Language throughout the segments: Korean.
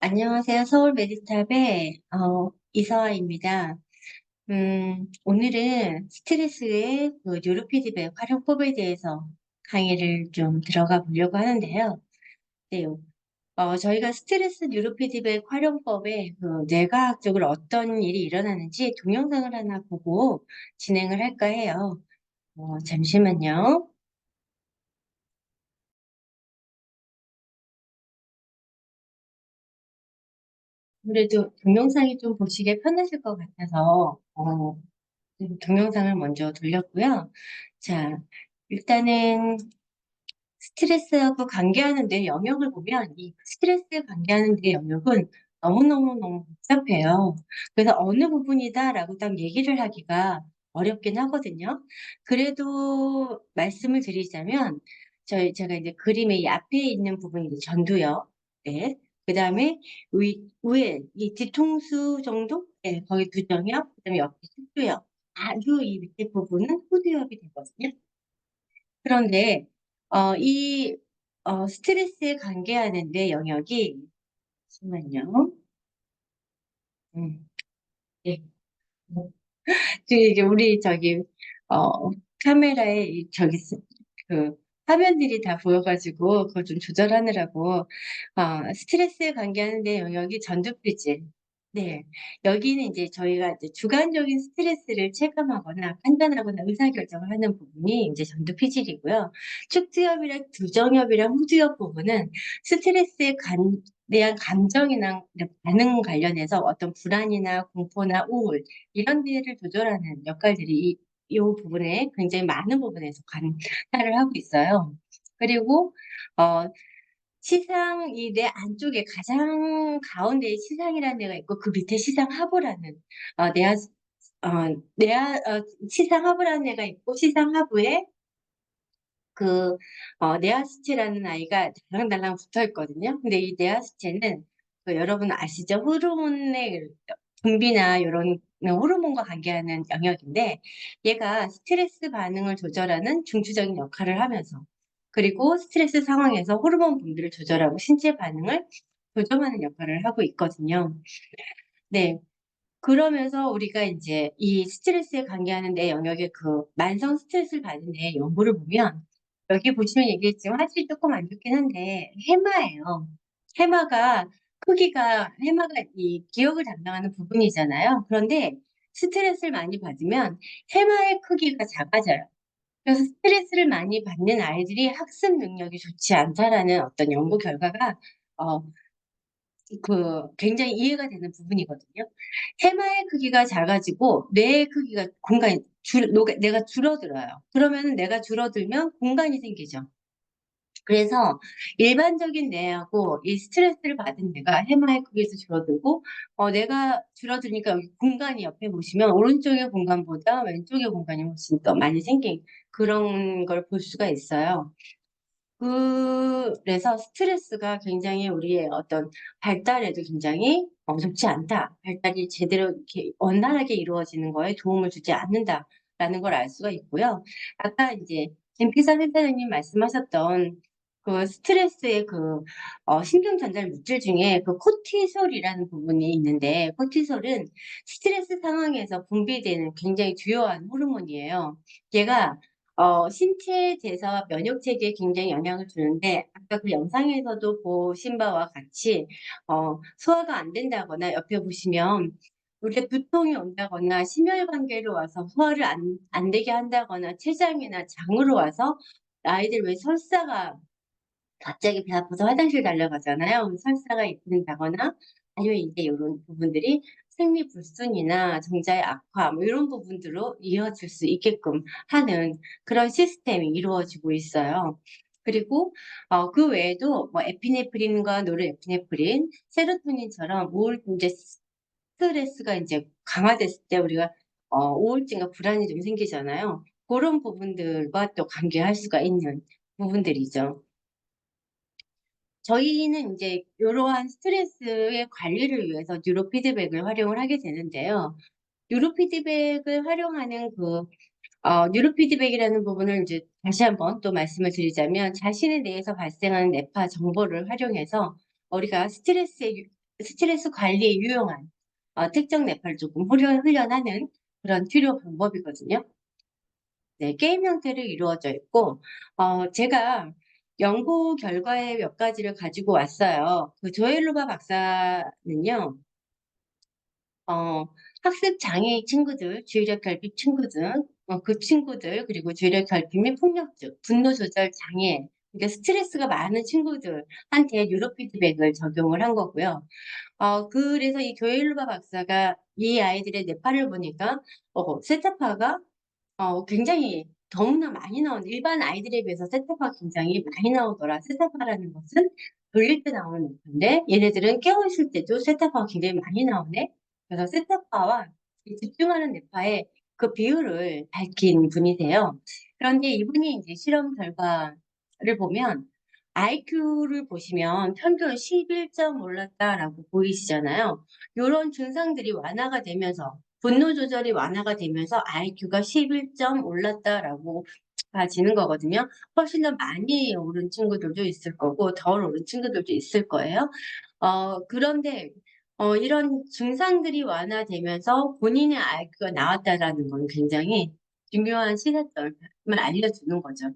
안녕하세요. 서울 메디스탑의 이서아입니다. 오늘은 스트레스의 그 뉴로피드백 활용법에 대해서 강의를 좀 들어가 보려고 하는데요. 네, 저희가 스트레스 뉴로피드백 활용법에 그 뇌과학적으로 어떤 일이 일어나는지 동영상을 하나 보고 진행을 할까 해요. 잠시만요. 아무래도 동영상이 좀 보시기에 편하실 것 같아서 동영상을 먼저 돌렸고요. 자, 일단은 스트레스하고 관계하는 데 영역을 보면 이 스트레스에 관계하는 데 영역은 너무너무너무 복잡해요. 그래서 어느 부분이다라고 딱 얘기를 하기가 어렵긴 하거든요. 그래도 말씀을 드리자면 제가 이제 그림의 이 앞에 있는 부분이 이제 전두엽, 네. 그다음에 위에 이 뒤통수 정도, 네, 거기 두정엽, 그다음에 옆에 숙두엽, 아주 이 밑에 부분은 후두엽이 되거든요. 그런데 이 스트레스에 관계하는데 영역이 잠시만요. 음, 네. 지금 이게 우리 저기 카메라에 저기 그 화면들이 다 보여가지고 그걸 좀 조절하느라고 스트레스에 관계하는데 영역이 전두필질. 네, 여기는 이제 저희가 이제 주관적인 스트레스를 체감하거나 판단하거나 의사결정을 하는 부분이 이제 전두피질이고요. 축두엽이랑 두정엽이랑 후두엽 부분은 스트레스에 대한 감정이나 반응 관련해서 어떤 불안이나 공포나 우울 이런 데를 조절하는 역할들이 이 부분에 굉장히 많은 부분에서 관할을 하고 있어요. 그리고 어, 시상 이 내 안쪽에 가장 가운데에 시상이라는 데가 있고 그 밑에 시상하부라는 내하 시상하부라는 데가 있고 시상하부에 그 네아스체라는 아이가 달랑달랑 붙어 있거든요. 근데 이 네아스체는 그 여러분 아시죠? 호르몬의 분비나 이런 호르몬과 관계하는 영역인데 얘가 스트레스 반응을 조절하는 중추적인 역할을 하면서 그리고 스트레스 상황에서 호르몬 분비를 조절하고 신체 반응을 조정하는 역할을 하고 있거든요. 네. 그러면서 우리가 이제 이 스트레스에 관계하는 내 영역의 그 만성 스트레스를 받는 데 연구를 보면 여기 보시면 얘기했지만 화질이 조금 안 좋긴 한데 해마예요. 해마가 해마가 이 기억을 담당하는 부분이잖아요. 그런데 스트레스를 많이 받으면 해마의 크기가 작아져요. 그래서 스트레스를 많이 받는 아이들이 학습 능력이 좋지 않다라는 어떤 연구 결과가 어, 굉장히 이해가 되는 부분이거든요. 해마의 크기가 작아지고 뇌의 크기가 내가 줄어들어요. 그러면 내가 줄어들면 공간이 생기죠. 그래서 일반적인 뇌하고 이 스트레스를 받은 뇌가 해마의 크기에서 줄어들고 뇌가 줄어드니까 여기 공간이 옆에 보시면 오른쪽의 공간보다 왼쪽의 공간이 훨씬 더 많이 생긴 그런 걸 볼 수가 있어요. 그래서 스트레스가 굉장히 우리의 어떤 발달에도 굉장히 좋지 않다. 발달이 제대로 이렇게 원활하게 이루어지는 거에 도움을 주지 않는다라는 걸 알 수가 있고요. 아까 이제 김피사 센터장님 말씀하셨던 그 스트레스의 신경 전달 물질 중에 그 코티솔이라는 부분이 있는데 코티솔은 스트레스 상황에서 분비되는 굉장히 주요한 호르몬이에요. 얘가 신체에 대해서 면역 체계에 굉장히 영향을 주는데 아까 그 영상에서도 보신 바와 같이 소화가 안 된다거나 옆에 보시면 우리가 두통이 온다거나 심혈관계로 와서 소화를 안 되게 한다거나 췌장이나 장으로 와서 아이들 왜 설사가 갑자기 배 아파서 화장실 달려가잖아요. 설사가 있는다거나 아니면 이제 이런 부분들이 생리불순이나 정자의 악화 뭐 이런 부분들로 이어질 수 있게끔 하는 그런 시스템이 이루어지고 있어요. 그리고 그 외에도 뭐 에피네프린과 노르에피네프린, 세로토닌처럼 이제 스트레스가 이제 강화됐을 때 우리가 우울증과 불안이 좀 생기잖아요. 그런 부분들과 또 관계할 수가 있는 부분들이죠. 저희는 이제 이러한 스트레스의 관리를 위해서 뉴로 피드백을 활용을 하게 되는데요. 뉴로 피드백을 활용하는 뉴로 피드백이라는 부분을 이제 다시 한번 또 말씀을 드리자면 자신에 대해서 발생하는 뇌파 정보를 활용해서 우리가 스트레스 관리에 유용한 특정 뇌파를 조금 훈련하는 그런 치료 방법이거든요. 네, 게임 형태로 이루어져 있고, 제가 연구 결과의 몇 가지를 가지고 왔어요. 그 조엘루바 박사는요, 어, 학습 장애 친구들, 주의력 결핍 친구들, 그 친구들, 그리고 주의력 결핍 및 폭력증, 분노 조절 장애, 그러니까 스트레스가 많은 친구들한테 뉴로 피드백을 적용을 한 거고요. 그래서 이 조엘루바 박사가 이 아이들의 뇌파를 보니까, 세타파가 굉장히 너무나 많이 일반 아이들에 비해서 세타파가 굉장히 많이 나오더라. 세타파라는 것은 졸릴 때 나오는 건데, 얘네들은 깨어있을 때도 세타파가 굉장히 많이 나오네. 그래서 세타파와 이 집중하는 뇌파의 그 비율을 밝힌 분이세요. 그런데 이분이 이제 실험 결과를 보면, IQ를 보시면 평균 11점 올랐다라고 보이시잖아요. 이런 증상들이 완화가 되면서 분노 조절이 완화가 되면서 IQ가 11점 올랐다라고 봐지는 거거든요. 훨씬 더 많이 오른 친구들도 있을 거고 덜 오른 친구들도 있을 거예요. 그런데 이런 증상들이 완화되면서 본인의 IQ가 나왔다라는 건 굉장히 중요한 시사점을 알려주는 거죠.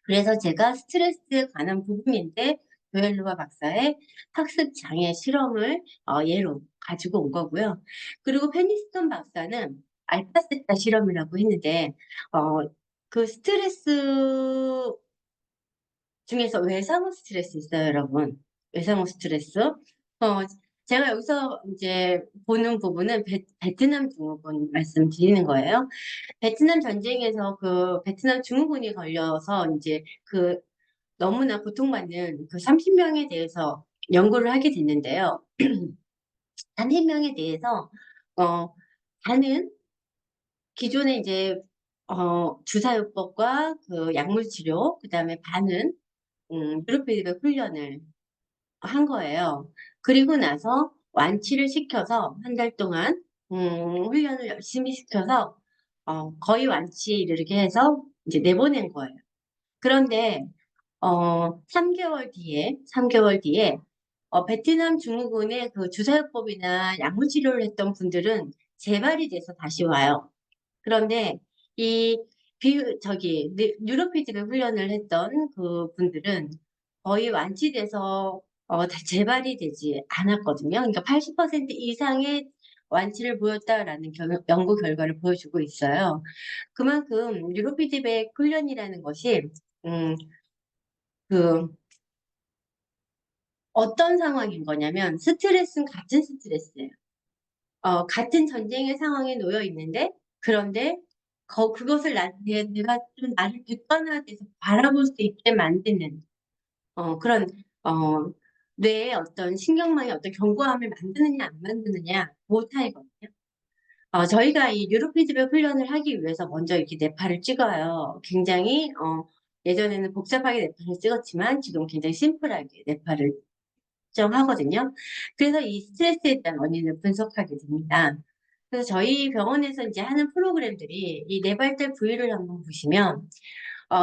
그래서 제가 스트레스에 관한 부분인데 조엘루바 박사의 학습 장애 실험을 예로 가지고 온 거고요. 그리고 페니스톤 박사는 알파 세타 실험이라고 했는데 그 스트레스 중에서 외상후 스트레스 있어요, 여러분. 외상후 스트레스. 제가 여기서 이제 보는 부분은 베트남 증후군 말씀드리는 거예요. 베트남 전쟁에서 그 베트남 증후군이 걸려서 이제 그 너무나 고통받는 그 30명에 대해서 연구를 하게 됐는데요. 30명에 대해서 어 반은 기존에 이제 주사요법과 그 약물 치료, 그다음에 반은 뉴로피드백 훈련을 한 거예요. 그리고 나서 완치를 시켜서 한 달 동안 훈련을 열심히 시켜서 거의 완치에 이르게 해서 이제 내보낸 거예요. 그런데 3개월 뒤에 베트남 증후군의 그 주사요법이나 약물 치료를 했던 분들은 재발이 돼서 다시 와요. 그런데 이 뉴로피직을 훈련을 했던 그 분들은 거의 완치돼서 재발이 되지 않았거든요. 그러니까 80% 이상의 완치를 보였다라는 연구 결과를 보여주고 있어요. 그만큼 뉴로피드백 훈련이라는 것이 음, 그 어떤 상황인 거냐면 스트레스는 같은 스트레스예요. 같은 전쟁의 상황에 놓여 있는데 그런데 그것을 내가 좀 나를 객관화돼서 바라볼 수 있게 만드는 그런 어, 뇌의 어떤 신경망의 어떤 견고함을 만드느냐 안 만드느냐 그 차이거든요. 저희가 이 뉴로피드백 훈련을 하기 위해서 먼저 이렇게 뇌파를 찍어요. 굉장히 예전에는 복잡하게 뇌파를 찍었지만 지금 굉장히 심플하게 뇌파를 정하거든요. 그래서 이 스트레스에 대한 원인을 분석하게 됩니다. 그래서 저희 병원에서 이제 하는 프로그램들이 이 뇌발달 부위를 한번 보시면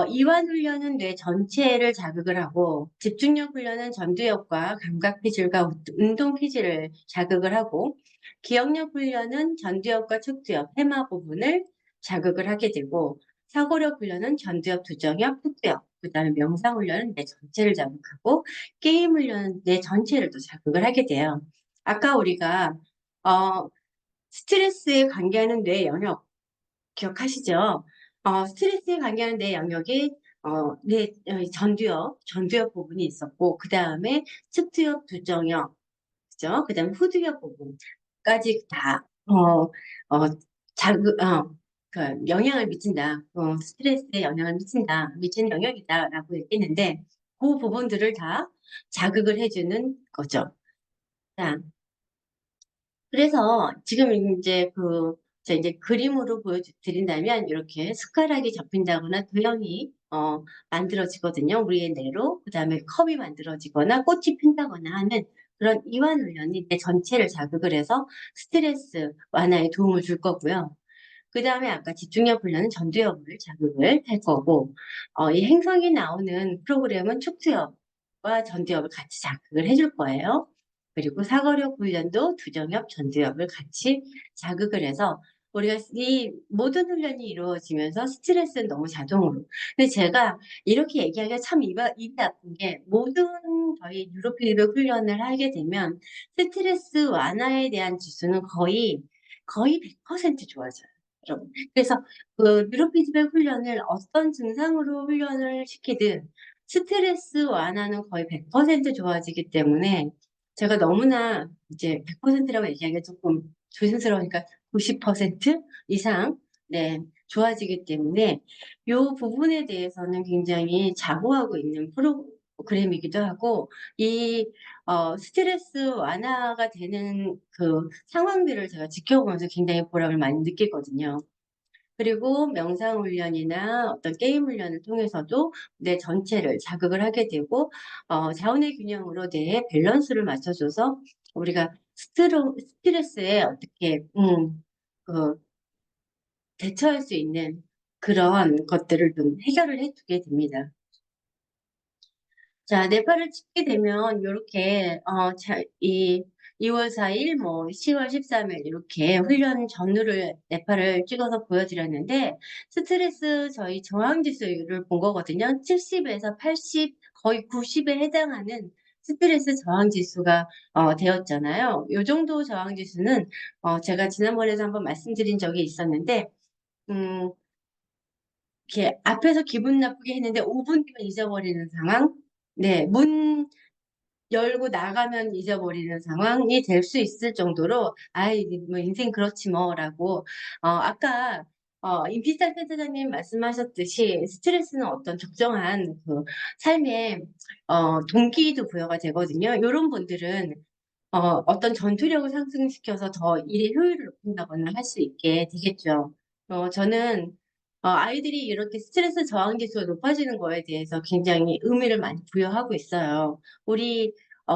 이완 훈련은 뇌 전체를 자극을 하고 집중력 훈련은 전두엽과 감각 피질과 운동 피질을 자극을 하고 기억력 훈련은 전두엽과 척두엽, 해마 부분을 자극을 하게 되고 사고력 훈련은 전두엽, 두정엽, 척두엽, 그다음에 명상 훈련은 뇌 전체를 자극하고 게임 훈련은 뇌 전체를 또 자극을 하게 돼요. 아까 우리가 어, 스트레스에 관계하는 뇌 영역 기억하시죠? 스트레스에 관계하는 뇌 영역이 전두엽 부분이 있었고 그 다음에 측두엽, 두정엽, 그죠? 그 다음에 후두엽 부분까지 다 자극, 그 영향을 미친다. 스트레스에 영향을 미치는 영역이다라고 얘기했는데 그 부분들을 다 자극을 해주는 거죠. 자, 그래서 지금 이제 자, 이제 그림으로 보여드린다면 이렇게 숟가락이 접힌다거나 도형이 만들어지거든요. 우리의 뇌로. 그다음에 컵이 만들어지거나 꽃이 핀다거나 하는 그런 이완 훈련이 뇌 전체를 자극을 해서 스트레스 완화에 도움을 줄 거고요. 그다음에 아까 집중력 훈련은 전두엽을 자극을 할 거고, 이 행성이 나오는 프로그램은 척추엽과 전두엽을 같이 자극을 해줄 거예요. 그리고 사거력 훈련도 두정엽, 전두엽을 같이 자극을 해서 우리가 이 모든 훈련이 이루어지면서 스트레스는 너무 자동으로. 근데 제가 이렇게 얘기하기가 참 입이 아픈 게 모든 저희 뉴로피드백 훈련을 하게 되면 스트레스 완화에 대한 지수는 거의 100% 좋아져요. 여러분. 그래서 그 뉴로피드백 훈련을 어떤 증상으로 훈련을 시키든 스트레스 완화는 거의 100% 좋아지기 때문에 제가 너무나 이제 100%라고 얘기하기가 조금 조심스러우니까 90% 이상 네, 좋아지기 때문에 이 부분에 대해서는 굉장히 자부하고 있는 프로그램이기도 하고 이 스트레스 완화가 되는 그 상황들을 제가 지켜보면서 굉장히 보람을 많이 느끼거든요. 그리고 명상 훈련이나 어떤 게임 훈련을 통해서도 뇌 전체를 자극을 하게 되고 자원의 균형으로 뇌의 밸런스를 맞춰줘서 우리가 스트레스에 어떻게 그 대처할 수 있는 그런 것들을 좀 해결을 해두게 됩니다. 자, 네팔을 찍게 되면 요렇게 이 2월 4일, 뭐 10월 13일 이렇게 훈련 전후를 네팔을 찍어서 보여드렸는데 스트레스 저희 저항 지수를 본 거거든요. 70에서 80, 거의 90에 해당하는 스트레스 저항 지수가 되었잖아요. 요 정도 저항 지수는 제가 지난번에도 한번 말씀드린 적이 있었는데 음, 이렇게 앞에서 기분 나쁘게 했는데 5분 뒤면 잊어버리는 상황. 네, 문 열고 나가면 잊어버리는 상황이 될 수 있을 정도로, 아이, 뭐, 인생 그렇지 뭐라고, 아까, 임피스탈 센터장님 말씀하셨듯이 스트레스는 어떤 적정한 그 삶의, 동기도 부여가 되거든요. 이런 분들은, 어떤 전투력을 상승시켜서 더 일의 효율을 높인다거나 할 수 있게 되겠죠. 저는 아이들이 이렇게 스트레스 저항 지수가 높아지는 거에 대해서 굉장히 의미를 많이 부여하고 있어요. 우리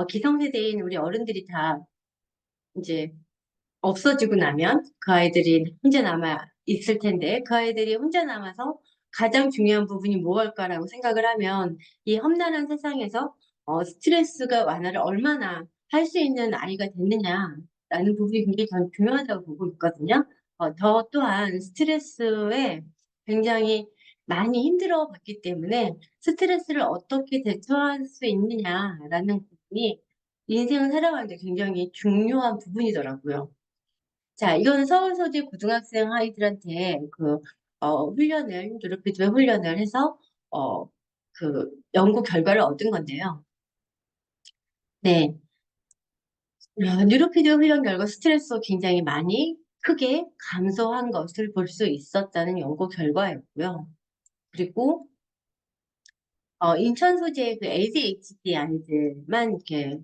기성세대인 우리 어른들이 다 이제 없어지고 나면 그 아이들이 혼자 남아 있을 텐데 그 아이들이 혼자 남아서 가장 중요한 부분이 무엇일까라고 생각을 하면 이 험난한 세상에서 스트레스가 완화를 얼마나 할 수 있는 아이가 됐느냐라는 부분이 굉장히 전 중요하다고 보고 있거든요. 저 또한 스트레스에 굉장히 많이 힘들어 봤기 때문에 스트레스를 어떻게 대처할 수 있느냐라는 부분이 인생을 살아가는데 굉장히 중요한 부분이더라고요. 자, 이거는 서울서재 고등학생 아이들한테 훈련을, 뉴로피드백 훈련을 해서, 연구 결과를 얻은 건데요. 네. 뉴로피드백 훈련 결과 스트레스가 굉장히 많이 크게 감소한 것을 볼 수 있었다는 연구 결과였고요. 그리고, 인천 소재의 그 ADHD 아이들만 이렇게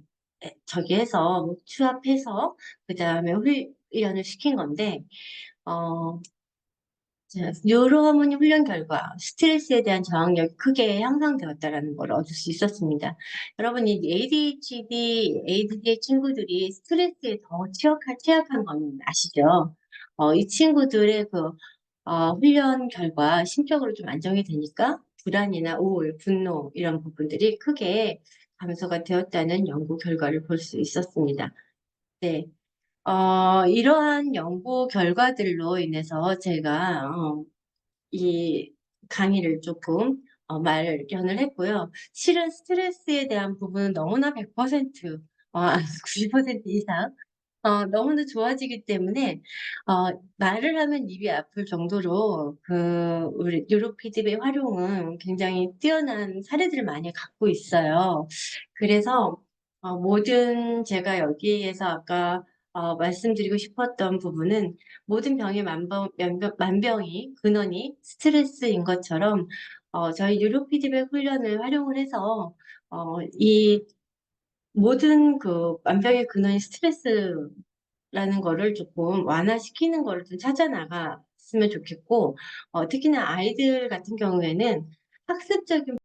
저기 해서, 뭐 추합해서, 그 다음에 훈련을 시킨 건데, 어, 자, 뉴로호르몬 훈련 결과 스트레스에 대한 저항력이 크게 향상되었다라는 걸 얻을 수 있었습니다. 여러분, 이 ADHD 친구들이 스트레스에 더 취약한 건 아시죠? 이 친구들의 훈련 결과 심적으로 좀 안정이 되니까 불안이나 우울, 분노 이런 부분들이 크게 감소가 되었다는 연구 결과를 볼 수 있었습니다. 네. 이러한 연구 결과들로 인해서 제가 이 강의를 조금 마련을 했고요. 실은 스트레스에 대한 부분은 너무나 100%, 90% 이상 너무나 좋아지기 때문에 말을 하면 입이 아플 정도로 우리 뉴로피드백 활용은 굉장히 뛰어난 사례들을 많이 갖고 있어요. 그래서 모든 제가 여기에서 아까 말씀드리고 싶었던 부분은 모든 병의 만병이 근원이 스트레스인 것처럼 저희 뉴로피드백 훈련을 활용을 해서 이 모든 그 만병의 근원이 스트레스라는 거를 조금 완화시키는 거를 좀 찾아 나갔으면 좋겠고 특히나 아이들 같은 경우에는 학습적인